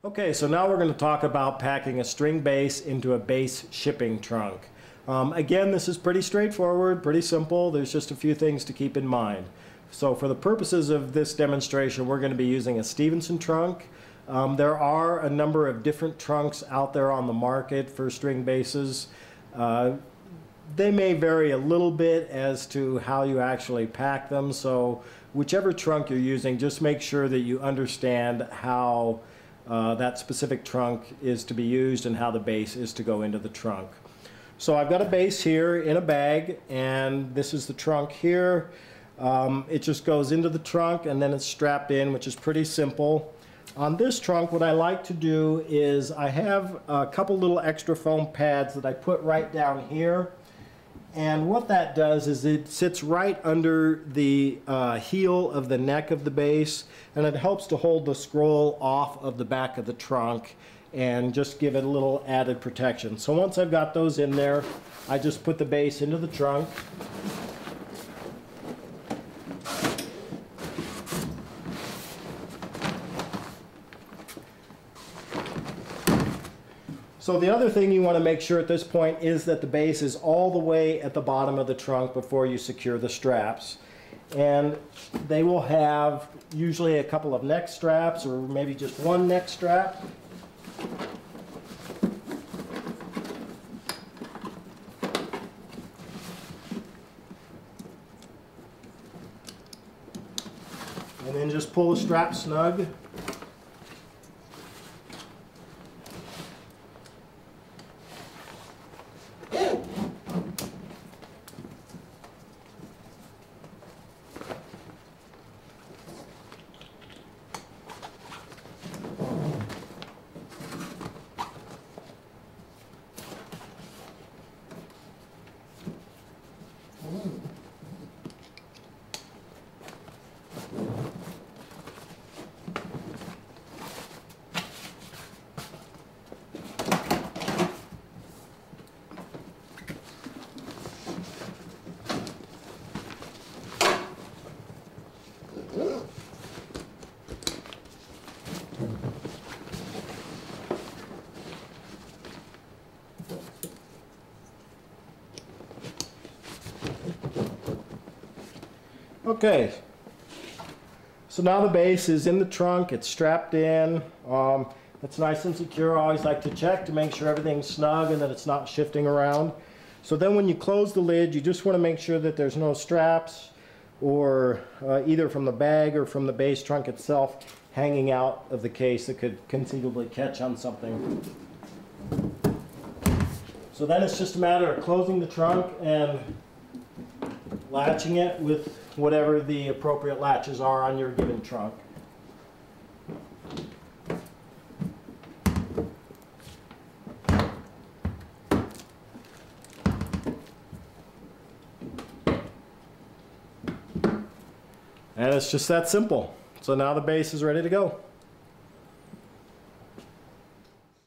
Okay, so now we're going to talk about packing a string bass into a bass shipping trunk. Again, this is pretty straightforward, pretty simple. There's just a few things to keep in mind. So for the purposes of this demonstration, we're going to be using a Stevenson trunk. There are a number of different trunks out there on the market for string basses. They may vary a little bit as to how you actually pack them, so whichever trunk you're using, just make sure that you understand how that specific trunk is to be used and how the bass is to go into the trunk. So I've got a bass here in a bag, and this is the trunk here. It just goes into the trunk and then it's strapped in, which is pretty simple. On this trunk, what I like to do is I have a couple little extra foam pads that I put right down here. And what that does is it sits right under the heel of the neck of the bass, and it helps to hold the scroll off of the back of the trunk and just give it a little added protection. So once I've got those in there, I just put the bass into the trunk. So the other thing you want to make sure at this point is that the bass is all the way at the bottom of the trunk before you secure the straps. And they will have usually a couple of neck straps or maybe just one neck strap. And then just pull the strap snug. Okay, so now the bass is in the trunk, it's strapped in, it's nice and secure. I always like to check to make sure everything's snug and that it's not shifting around. So then when you close the lid, you just want to make sure that there's no straps or either from the bag or from the bass trunk itself hanging out of the case that could conceivably catch on something. So then it's just a matter of closing the trunk and latching it with whatever the appropriate latches are on your given trunk. And it's just that simple. So now the bass is ready to go.